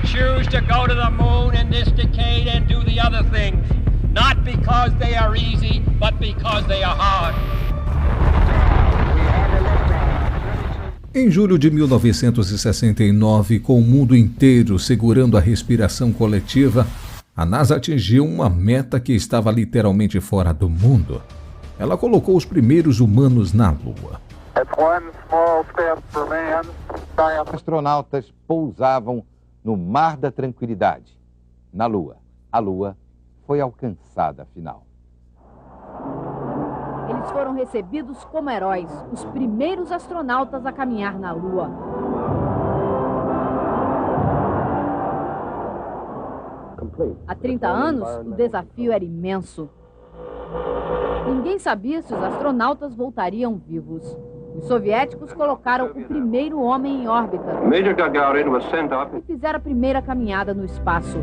choose to go to the moon in this decade and do the other things, not because they are easy, but because they are hard. Em julho de 1969, com o mundo inteiro segurando a respiração coletiva, a NASA atingiu uma meta que estava literalmente fora do mundo. Ela colocou os primeiros humanos na Lua. Astronautas pousavam no Mar da Tranquilidade, na Lua. A Lua foi alcançada afinal. Eles foram recebidos como heróis, os primeiros astronautas a caminhar na Lua. Há 30 anos, o desafio era imenso. Ninguém sabia se os astronautas voltariam vivos. Os soviéticos colocaram o primeiro homem em órbita e fizeram a primeira caminhada no espaço.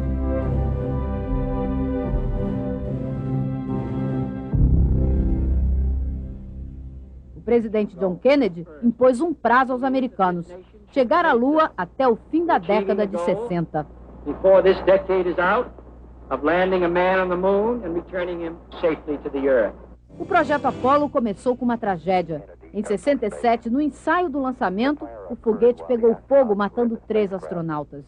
O presidente John Kennedy impôs um prazo aos americanos: chegar à Lua até o fim da década de 60. Before this decade is out, of landing a man on the moon and returning him safely to the Earth. O projeto Apollo começou com uma tragédia. Em 67, no ensaio do lançamento, o foguete pegou fogo, matando 3 astronautas.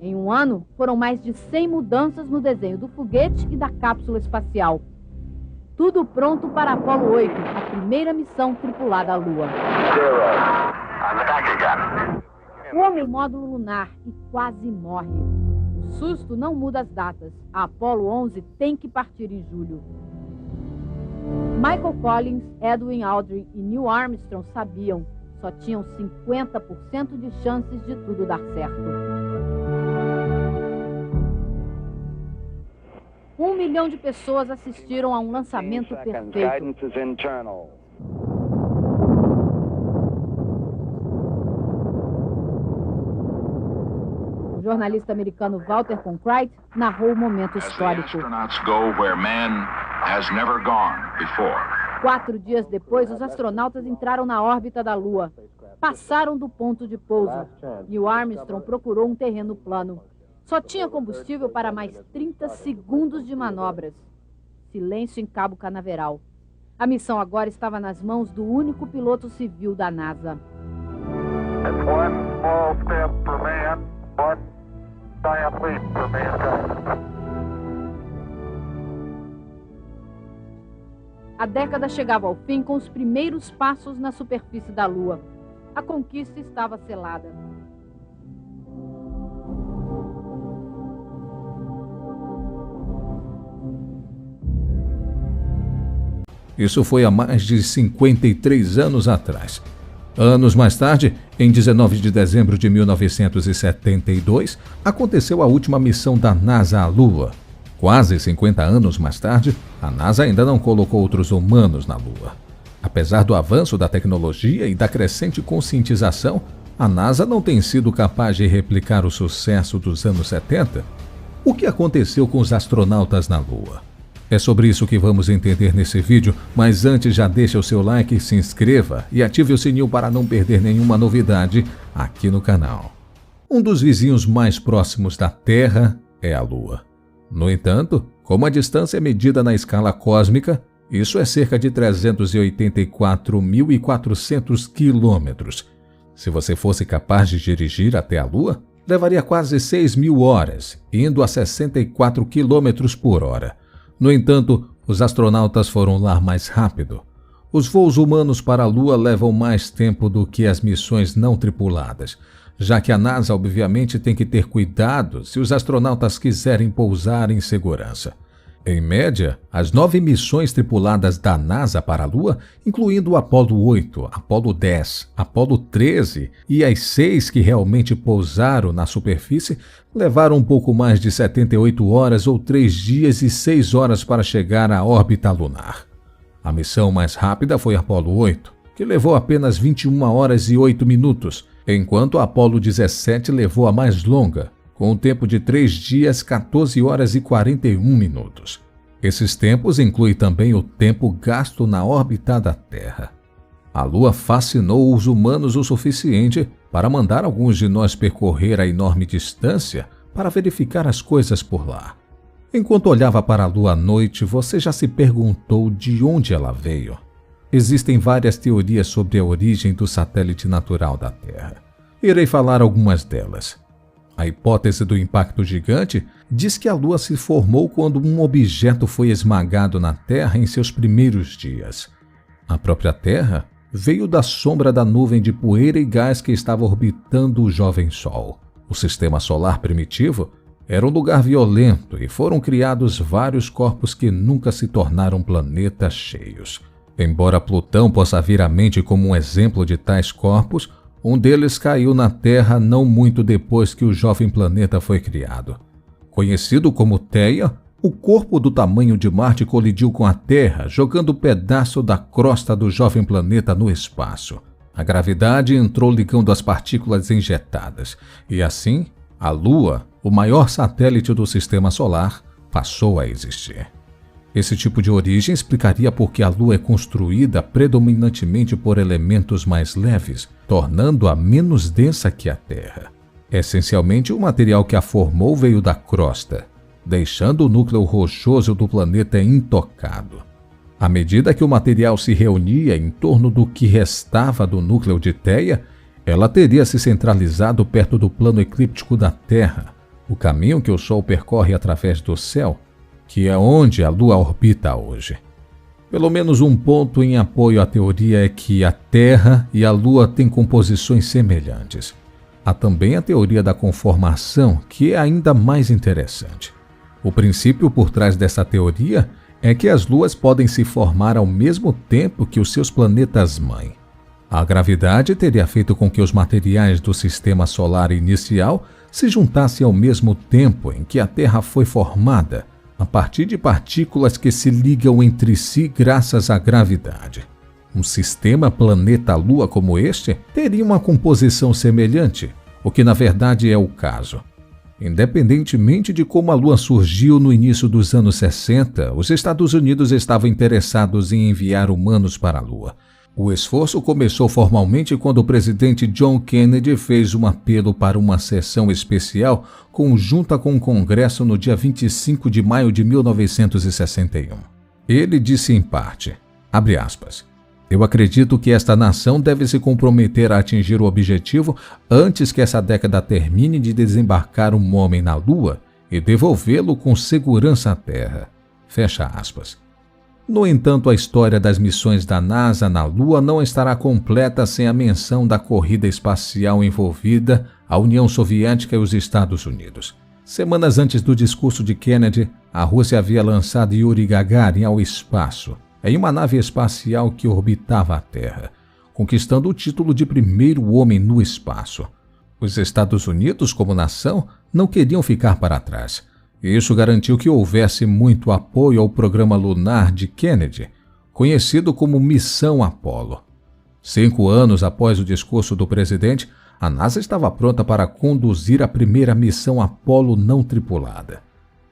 Em um ano, foram mais de 100 mudanças no desenho do foguete e da cápsula espacial. Tudo pronto para Apollo 8, a primeira missão tripulada à Lua. O homem módulo lunar e quase morre. O susto não muda as datas. A Apollo 11 tem que partir em julho. Michael Collins, Edwin Aldrin e Neil Armstrong sabiam, só tinham 50% de chances de tudo dar certo. 1 milhão de pessoas assistiram a um lançamento perfeito. O jornalista americano Walter Cronkite narrou o momento histórico. 4 dias depois, os astronautas entraram na órbita da Lua. Passaram do ponto de pouso. Neil Armstrong procurou um terreno plano. Só tinha combustível para mais 30 segundos de manobras. Silêncio em Cabo Canaveral. A missão agora estava nas mãos do único piloto civil da NASA. A década chegava ao fim com os primeiros passos na superfície da Lua. A conquista estava selada. Isso foi há mais de 53 anos atrás. Anos mais tarde, em 19 de dezembro de 1972, aconteceu a última missão da NASA à Lua. Quase 50 anos mais tarde, a NASA ainda não colocou outros humanos na Lua. Apesar do avanço da tecnologia e da crescente conscientização, a NASA não tem sido capaz de replicar o sucesso dos anos 70. O que aconteceu com os astronautas na Lua? É sobre isso que vamos entender nesse vídeo, mas antes já deixa o seu like, se inscreva e ative o sininho para não perder nenhuma novidade aqui no canal. Um dos vizinhos mais próximos da Terra é a Lua. No entanto, como a distância é medida na escala cósmica, isso é cerca de 384.400 quilômetros. Se você fosse capaz de dirigir até a Lua, levaria quase 6.000 horas, indo a 64 quilômetros por hora. No entanto, os astronautas foram lá mais rápido. Os voos humanos para a Lua levam mais tempo do que as missões não tripuladas, já que a NASA obviamente tem que ter cuidado se os astronautas quiserem pousar em segurança. Em média, as 9 missões tripuladas da NASA para a Lua, incluindo o Apollo 8, Apollo 10, Apollo 13 e as 6 que realmente pousaram na superfície, levaram um pouco mais de 78 horas ou 3 dias e 6 horas para chegar à órbita lunar. A missão mais rápida foi a Apollo 8, que levou apenas 21 horas e 8 minutos, enquanto a Apollo 17 levou a mais longa, com um tempo de 3 dias, 14 horas e 41 minutos. Esses tempos incluem também o tempo gasto na órbita da Terra. A Lua fascinou os humanos o suficiente para mandar alguns de nós percorrer a enorme distância para verificar as coisas por lá. Enquanto olhava para a Lua à noite, você já se perguntou de onde ela veio? Existem várias teorias sobre a origem do satélite natural da Terra. Irei falar algumas delas. A hipótese do impacto gigante diz que a Lua se formou quando um objeto foi esmagado na Terra em seus primeiros dias. A própria Terra veio da sombra da nuvem de poeira e gás que estava orbitando o jovem Sol. O sistema solar primitivo era um lugar violento e foram criados vários corpos que nunca se tornaram planetas cheios. Embora Plutão possa vir à mente como um exemplo de tais corpos, um deles caiu na Terra não muito depois que o jovem planeta foi criado. Conhecido como Theia, o corpo do tamanho de Marte colidiu com a Terra, jogando um pedaço da crosta do jovem planeta no espaço. A gravidade entrou ligando as partículas injetadas, e assim, a Lua, o maior satélite do Sistema Solar, passou a existir. Esse tipo de origem explicaria por que a Lua é construída predominantemente por elementos mais leves, tornando-a menos densa que a Terra. Essencialmente, o material que a formou veio da crosta, deixando o núcleo rochoso do planeta intocado. À medida que o material se reunia em torno do que restava do núcleo de Theia, ela teria se centralizado perto do plano eclíptico da Terra, o caminho que o Sol percorre através do céu, que é onde a Lua orbita hoje. Pelo menos um ponto em apoio à teoria é que a Terra e a Lua têm composições semelhantes. Há também a teoria da conformação, que é ainda mais interessante. O princípio por trás dessa teoria é que as luas podem se formar ao mesmo tempo que os seus planetas-mãe. A gravidade teria feito com que os materiais do sistema solar inicial se juntassem ao mesmo tempo em que a Terra foi formada, a partir de partículas que se ligam entre si graças à gravidade. Um sistema planeta-lua como este teria uma composição semelhante, o que na verdade é o caso. Independentemente de como a Lua surgiu no início dos anos 60, os Estados Unidos estavam interessados em enviar humanos para a Lua. O esforço começou formalmente quando o presidente John Kennedy fez um apelo para uma sessão especial conjunta com o Congresso no dia 25 de maio de 1961. Ele disse em parte, abre aspas, "Eu acredito que esta nação deve se comprometer a atingir o objetivo antes que essa década termine de desembarcar um homem na Lua e devolvê-lo com segurança à Terra." Fecha aspas. No entanto, a história das missões da NASA na Lua não estará completa sem a menção da corrida espacial envolvida a União Soviética e os Estados Unidos. Semanas antes do discurso de Kennedy, a Rússia havia lançado Yuri Gagarin ao espaço, em uma nave espacial que orbitava a Terra, conquistando o título de primeiro homem no espaço. Os Estados Unidos, como nação, não queriam ficar para trás. Isso garantiu que houvesse muito apoio ao programa lunar de Kennedy, conhecido como Missão Apollo. 5 anos após o discurso do presidente, a NASA estava pronta para conduzir a primeira missão Apollo não tripulada.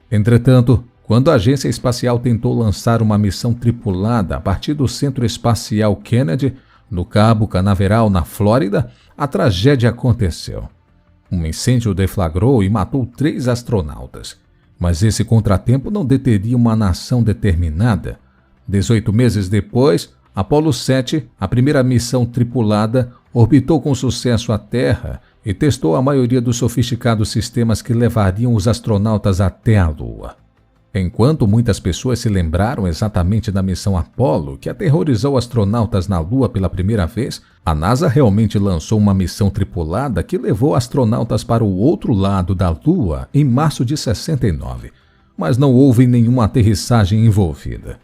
Entretanto, quando a agência espacial tentou lançar uma missão tripulada a partir do Centro Espacial Kennedy, no Cabo Canaveral, na Flórida, a tragédia aconteceu. Um incêndio deflagrou e matou 3 astronautas. Mas esse contratempo não deteria uma nação determinada. 18 meses depois, Apollo 7, a primeira missão tripulada, orbitou com sucesso a Terra e testou a maioria dos sofisticados sistemas que levariam os astronautas até a Lua. Enquanto muitas pessoas se lembraram exatamente da missão Apollo, que aterrorizou astronautas na Lua pela primeira vez, a NASA realmente lançou uma missão tripulada que levou astronautas para o outro lado da Lua em março de 69, mas não houve nenhuma aterrissagem envolvida.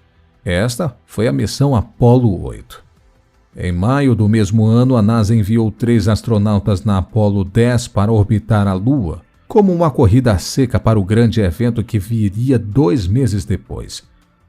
Esta foi a missão Apollo 8. Em maio do mesmo ano, a NASA enviou 3 astronautas na Apollo 10 para orbitar a Lua, como uma corrida seca para o grande evento que viria 2 meses depois.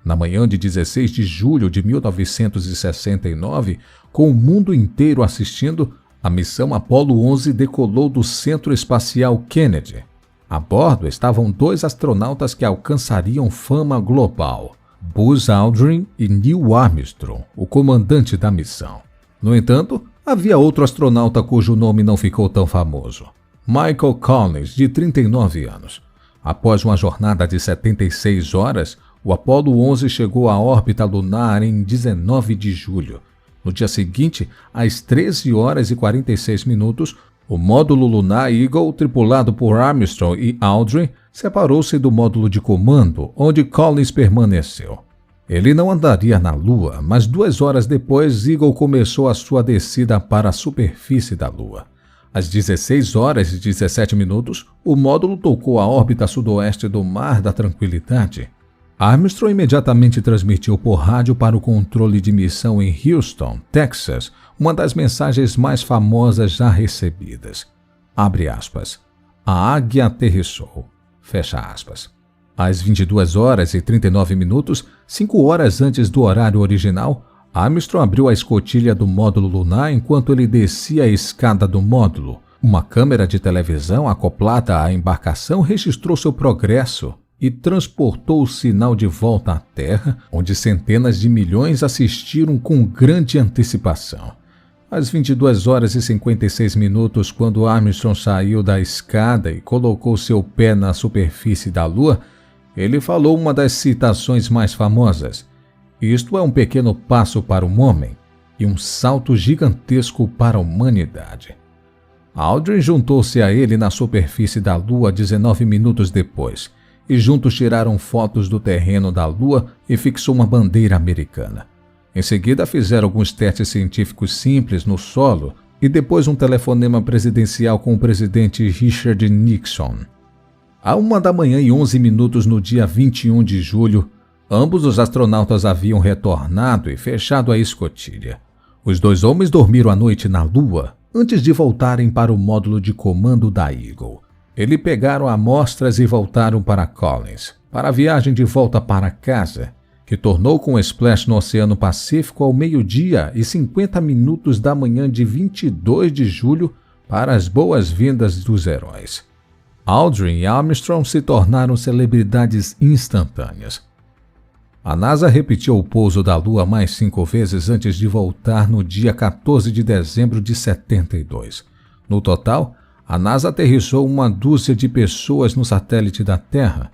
Na manhã de 16 de julho de 1969, com o mundo inteiro assistindo, a missão Apollo 11 decolou do Centro Espacial Kennedy. A bordo estavam 2 astronautas que alcançariam fama global, Buzz Aldrin e Neil Armstrong, o comandante da missão. No entanto, havia outro astronauta cujo nome não ficou tão famoso. Michael Collins, de 39 anos. Após uma jornada de 76 horas, o Apollo 11 chegou à órbita lunar em 19 de julho. No dia seguinte, às 13 horas e 46 minutos, o módulo lunar Eagle, tripulado por Armstrong e Aldrin, separou-se do módulo de comando, onde Collins permaneceu. Ele não andaria na Lua, mas 2 horas depois, Eagle começou a sua descida para a superfície da Lua. Às 16 horas e 17 minutos, o módulo tocou a órbita sudoeste do Mar da Tranquilidade. Armstrong imediatamente transmitiu por rádio para o controle de missão em Houston, Texas, uma das mensagens mais famosas já recebidas. Abre aspas. A águia aterrissou. Fecha aspas. Às 22 horas e 39 minutos, 5 horas antes do horário original, Armstrong abriu a escotilha do módulo lunar enquanto ele descia a escada do módulo. Uma câmera de televisão acoplada à embarcação registrou seu progresso e transportou o sinal de volta à Terra, onde centenas de milhões assistiram com grande antecipação. Às 22 horas e 56 minutos, quando Armstrong saiu da escada e colocou seu pé na superfície da Lua, ele falou uma das citações mais famosas. Isto é um pequeno passo para o homem e um salto gigantesco para a humanidade. Aldrin juntou-se a ele na superfície da Lua 19 minutos depois, e juntos tiraram fotos do terreno da Lua e fixou uma bandeira americana. Em seguida fizeram alguns testes científicos simples no solo e depois um telefonema presidencial com o presidente Richard Nixon. À 1h11 no dia 21 de julho, ambos os astronautas haviam retornado e fechado a escotilha. Os 2 homens dormiram a noite na Lua antes de voltarem para o módulo de comando da Eagle. Eles pegaram amostras e voltaram para Collins, para a viagem de volta para casa, que tornou com o splash no Oceano Pacífico ao 12h e 50 minutos da manhã de 22 de julho para as boas-vindas dos heróis. Aldrin e Armstrong se tornaram celebridades instantâneas. A NASA repetiu o pouso da Lua mais 5 vezes antes de voltar no dia 14 de dezembro de 72. No total, a NASA aterrissou uma dúzia de pessoas no satélite da Terra.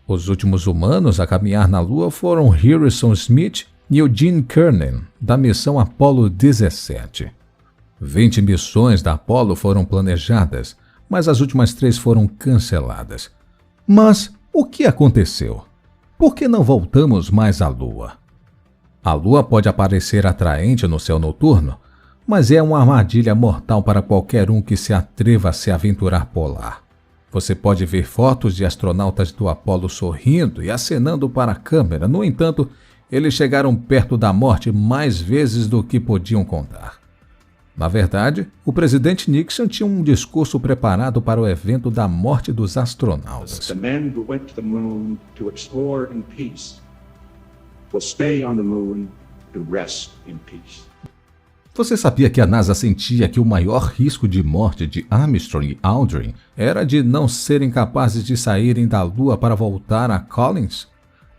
Os últimos humanos a caminhar na Lua foram Harrison Smith e Eugene Cernan, da missão Apollo 17. 20 missões da Apollo foram planejadas, mas as últimas 3 foram canceladas. Mas o que aconteceu? Por que não voltamos mais à Lua? A Lua pode parecer atraente no céu noturno, mas é uma armadilha mortal para qualquer um que se atreva a se aventurar por lá. Você pode ver fotos de astronautas do Apollo sorrindo e acenando para a câmera. No entanto, eles chegaram perto da morte mais vezes do que podiam contar. Na verdade, o presidente Nixon tinha um discurso preparado para o evento da morte dos astronautas. The men who went to the moon to explore in peace will stay on the moon to rest in peace. Você sabia que a NASA sentia que o maior risco de morte de Armstrong e Aldrin era de não serem capazes de saírem da Lua para voltar a Collins?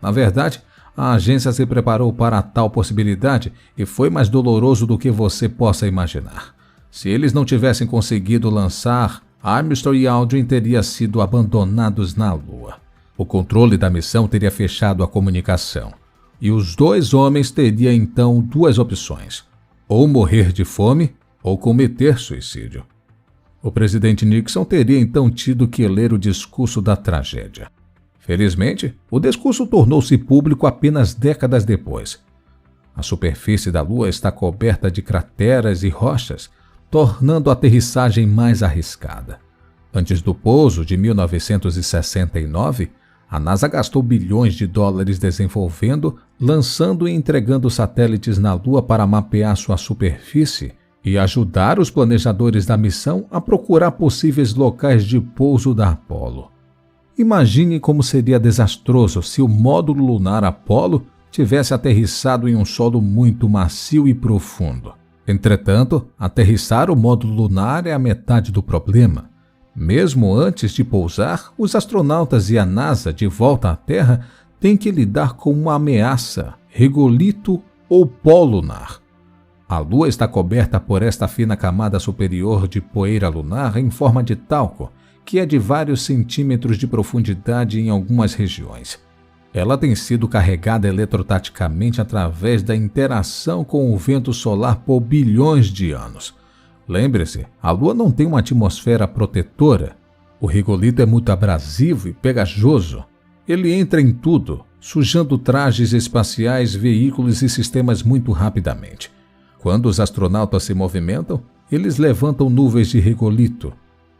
Na verdade, a agência se preparou para tal possibilidade e foi mais doloroso do que você possa imaginar. Se eles não tivessem conseguido lançar, Armstrong e Aldrin teriam sido abandonados na Lua. O controle da missão teria fechado a comunicação. E os 2 homens teriam então 2 opções: ou morrer de fome ou cometer suicídio. O presidente Nixon teria então tido que ler o discurso da tragédia. Felizmente, o discurso tornou-se público apenas décadas depois. A superfície da Lua está coberta de crateras e rochas, tornando a aterrissagem mais arriscada. Antes do pouso de 1969, a NASA gastou bilhões de dólares desenvolvendo, lançando e entregando satélites na Lua para mapear sua superfície e ajudar os planejadores da missão a procurar possíveis locais de pouso da Apollo. Imagine como seria desastroso se o módulo lunar Apollo tivesse aterrissado em um solo muito macio e profundo. Entretanto, aterrissar o módulo lunar é a metade do problema. Mesmo antes de pousar, os astronautas e a NASA de volta à Terra têm que lidar com uma ameaça, regolito ou pó lunar. A Lua está coberta por esta fina camada superior de poeira lunar em forma de talco, que é de vários centímetros de profundidade em algumas regiões. Ela tem sido carregada eletrotaticamente através da interação com o vento solar por bilhões de anos. Lembre-se, a Lua não tem uma atmosfera protetora. O regolito é muito abrasivo e pegajoso. Ele entra em tudo, sujando trajes espaciais, veículos e sistemas muito rapidamente. Quando os astronautas se movimentam, eles levantam nuvens de regolito.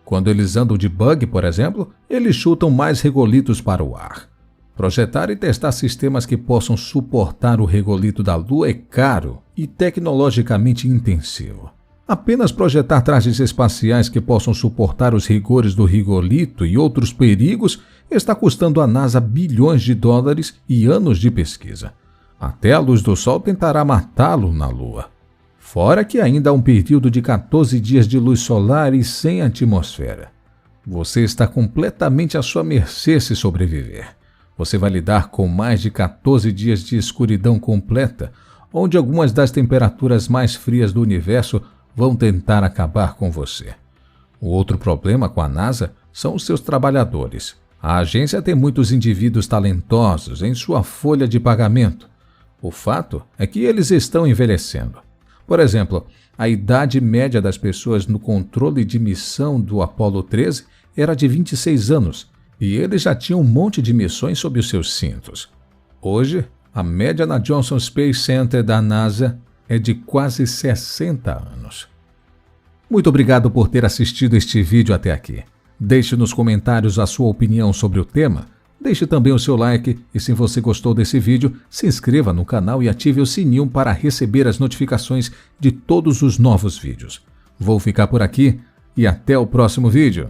Quando eles andam de bug, por exemplo, eles chutam mais regolitos para o ar. Projetar e testar sistemas que possam suportar o regolito da Lua é caro e tecnologicamente intensivo. Apenas projetar trajes espaciais que possam suportar os rigores do regolito e outros perigos está custando à NASA bilhões de dólares e anos de pesquisa. Até a luz do Sol tentará matá-lo na Lua. Fora que ainda há um período de 14 dias de luz solar e sem atmosfera. Você está completamente à sua mercê se sobreviver. Você vai lidar com mais de 14 dias de escuridão completa, onde algumas das temperaturas mais frias do universo vão tentar acabar com você. O outro problema com a NASA são os seus trabalhadores. A agência tem muitos indivíduos talentosos em sua folha de pagamento. O fato é que eles estão envelhecendo. Por exemplo, a idade média das pessoas no controle de missão do Apollo 13 era de 26 anos, e eles já tinham um monte de missões sob os seus cintos. Hoje, a média na Johnson Space Center da NASA é de quase 60 anos. Muito obrigado por ter assistido este vídeo até aqui. Deixe nos comentários a sua opinião sobre o tema. Deixe também o seu like e, se você gostou desse vídeo, se inscreva no canal e ative o sininho para receber as notificações de todos os novos vídeos. Vou ficar por aqui e até o próximo vídeo.